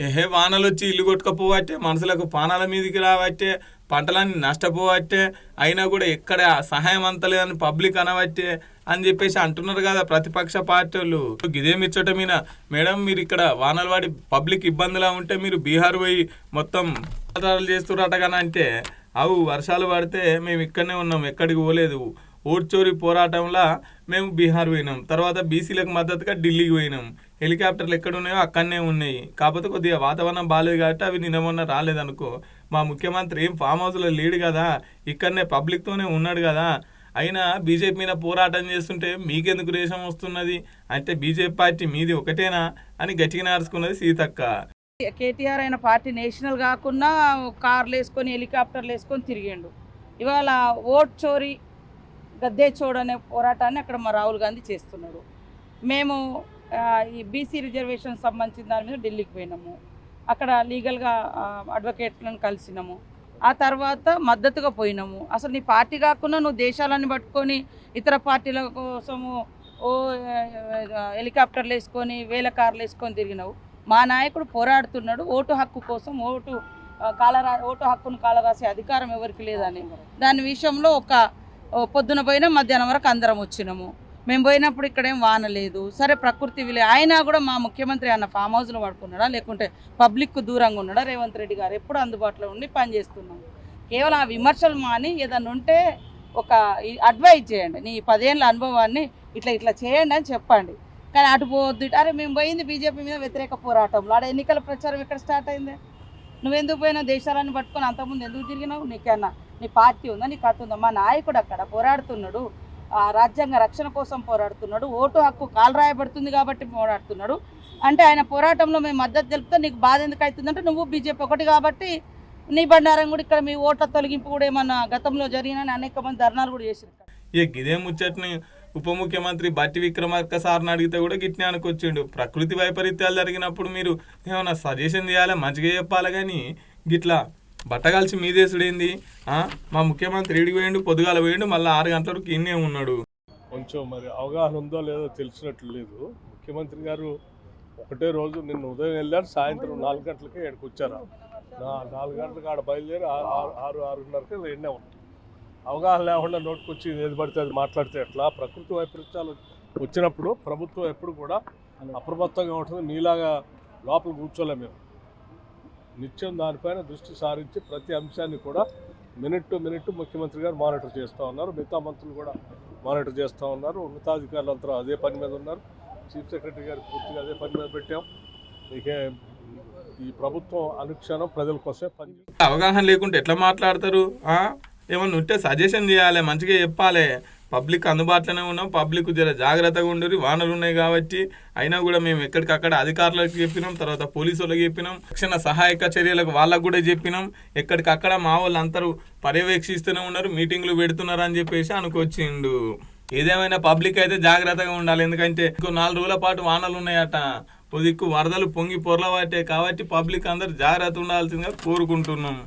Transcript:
ఏహే వానలు వచ్చి ఇల్లు కొట్టుకపోవట్టే, మనుషులకు పానాల మీదకి రావట్టే, పంటలన్నీ నష్టపోవట్టే, అయినా కూడా ఎక్కడ సహాయం అంతలేదని పబ్లిక్ అనవట్టే అని చెప్పేసి అంటున్నారు కదా ప్రతిపక్ష పార్టీలు. ఇదేమిచ్చట మీద మేడం మీరు ఇక్కడ వానలు పడి పబ్లిక్ ఇబ్బందిలా ఉంటే మీరు బీహార్ పోయి మొత్తం చేస్తున్నట కానీ అంటే అవు వర్షాలు పడితే మేము ఇక్కడనే ఉన్నాం, ఎక్కడికి పోలేదు. ఓడ్చోరి పోరాటంలో మేము బీహార్ పోయినాం, తర్వాత బీసీలకు మద్దతుగా ఢిల్లీకి పోయినాం. హెలికాప్టర్లు ఎక్కడ ఉన్నాయో అక్కడనే ఉన్నాయి. కాకపోతే కొద్దిగా వాతావరణం బాగాలేదు కాబట్టి అవి నిన్న మొన్న రాలేదనుకో. మా ముఖ్యమంత్రి ఏం ఫామ్ హౌస్లో లేడు కదా, ఇక్కడనే పబ్లిక్తోనే ఉన్నాడు కదా. అయినా బీజేపీ మీద పోరాటం చేస్తుంటే మీకెందుకు రేషం వస్తున్నది అంటే బీజేపీ పార్టీ మీది ఒకటేనా అని గట్టిగా నార్చుకున్నది సీతక్క. కేటీఆర్ అయిన పార్టీ నేషనల్ కాకుండా కార్లు వేసుకొని హెలికాప్టర్లు వేసుకొని తిరిగిండు. ఇవాళ ఓట్ చోరీ గద్దే చోడనే పోరాటాన్ని అక్కడ మా రాహుల్ గాంధీ చేస్తున్నాడు. మేము ఈ బీసీ రిజర్వేషన్ సంబంధించిన దాని మీద ఢిల్లీకి పోయినాము, అక్కడ లీగల్గా అడ్వకేట్లను కలిసినాము, ఆ తర్వాత మద్దతుగా పోయినాము. అసలు నీ పార్టీ కాకుండా నువ్వు దేశాలను పట్టుకొని ఇతర పార్టీల కోసము ఓ హెలికాప్టర్లు వేసుకొని వేల కార్లు వేసుకొని తిరిగినావు. మా నాయకుడు పోరాడుతున్నాడు ఓటు హక్కు కోసం, ఓటు హక్కును కాలరాసే అధికారం ఎవరికి లేదని. దాని విషయంలో ఒక పొద్దున పోయినా మధ్యాహ్నం వరకు అందరం వచ్చినాము. మేము పోయినప్పుడు ఇక్కడేం వాన లేదు, సరే ప్రకృతి అయినా కూడా మా ముఖ్యమంత్రి అన్న ఫామ్ హౌస్లో పడుకున్నాడా లేకుంటే పబ్లిక్కు దూరంగా ఉన్నాడా? రేవంత్ రెడ్డి గారు ఎప్పుడు అందుబాటులో ఉండి పనిచేస్తున్నాం. కేవలం ఆ విమర్శలు మాని ఏదన్నా ఉంటే ఒక అడ్వైజ్ చేయండి, నీ 10 ఏళ్ళ అనుభవాన్ని ఇట్లా చేయండి అని చెప్పండి. కానీ అటు పోవద్దు. అరే మేము పోయింది బీజేపీ మీద వ్యతిరేక పోరాటంలో, ఆడ ఎన్నికల ప్రచారం ఎక్కడ స్టార్ట్ అయింది? నువ్వెందుకు పోయినా దేశాలను పట్టుకొని అంతకుముందు ఎందుకు తిరిగినావు? నీకన్నా నీ పార్టీ ఉందా, నీ కథ ఉందా? మా నాయకుడు అక్కడ పోరాడుతున్నాడు, రాజ్యాంగ రక్షణ కోసం పోరాడుతున్నాడు, ఓటు హక్కు కాలరాయబడుతుంది కాబట్టి పోరాడుతున్నాడు. అంటే ఆయన పోరాటంలో మేము మద్దతు తెలుపుతా నీకు బాధ ఎందుకు అవుతుందంటే నువ్వు బీజేపీ ఒకటి కాబట్టి నీ బండారం కూడా ఇక్కడ మీ ఓట్ల తొలగింపు కూడా ఏమన్నా గతంలో జరిగినని అనేక మంది ధర్నాలు కూడా చేశారు. ఇదే ముచ్చట్ని ఉప ముఖ్యమంత్రి బట్టి విక్రమార్క సార్ని అడిగితే కూడా గిట్నే అనుకొచ్చిండు. ప్రకృతి వైపరీత్యాలు జరిగినప్పుడు మీరు ఏమన్నా సజెషన్ చేయాలి, మంచిగా చెప్పాలి, కానీ గిట్లా బట్టగాల్చి మీదేసుడేంది? మా ముఖ్యమంత్రి ఏడికి పోయిండు, పొద్దుగాల పోయిండు, మళ్ళీ 6 గంటల వరకు ఇన్నే ఉన్నాడు. కొంచెం మరి అవగాహన ఉందో లేదో తెలిసినట్లు లేదు. ముఖ్యమంత్రి గారు ఒకటే రోజు నిన్న ఉదయం వెళ్ళారు, సాయంత్రం 4 గంటలకే ఇక్కడికి వచ్చారు. 4 గంటలకు ఆడ బయలుదేరి 6:30కి ఎండే ఉంటాం. అవగాహన లేకుండా నోటుకొచ్చి ఏది పడితే అది మాట్లాడితే ఎట్లా? ప్రకృతి వైపరీత్యాలు వచ్చినప్పుడు ప్రభుత్వం ఎప్పుడు కూడా అప్రమత్తంగా ఉంటుంది. నీలాగా లోపల కూర్చోలేము. మేము నిత్యం దానిపైన దృష్టి సారించి ప్రతి అంశాన్ని కూడా మినిట్ టు మినిట్ ముఖ్యమంత్రి గారు మానిటర్ చేస్తూ ఉన్నారు. మిగతా మంత్రులు కూడా మానిటర్ చేస్తూ ఉన్నారు. ఉన్నతాధికారులు అంతా అదే పని మీద ఉన్నారు. చీఫ్ సెక్రటరీ గారు పూర్తిగా అదే పని మీద పెట్టాం. మీకే ఈ ప్రభుత్వం అనుక్షణం ప్రజల కోసమే పని. అవగాహన లేకుంటే ఎట్లా మాట్లాడతారు? ఏమన్నా ఉంటే సజెషన్ చేయాలి, మంచిగా చెప్పాలి. పబ్లిక్ అందుబాటులోనే ఉన్నాం, పబ్లిక్ జర జాగ్రత్తగా ఉండరు, వానలు ఉన్నాయి కాబట్టి. అయినా కూడా మేము ఎక్కడికక్కడ అధికారులకు చెప్పినాం, తర్వాత పోలీసు వాళ్ళకి చెప్పినాం, రక్షణ సహాయక చర్యలకు వాళ్ళకు కూడా చెప్పినాం. ఎక్కడికక్కడ మా వాళ్ళు అందరూ పర్యవేక్షిస్తూనే ఉన్నారు, మీటింగ్లు పెడుతున్నారు అని చెప్పేసి అనుకొచ్చిండు. ఏదేమైనా పబ్లిక్ అయితే జాగ్రత్తగా ఉండాలి, ఎందుకంటే ఇంకో 4 రోజుల పాటు వానలు ఉన్నాయట. దిక్కు వరదలు పొంగి పొర్లవాటే కాబట్టి పబ్లిక్ అందరు జాగ్రత్త ఉండాల్సిందిగా కోరుకుంటున్నాం.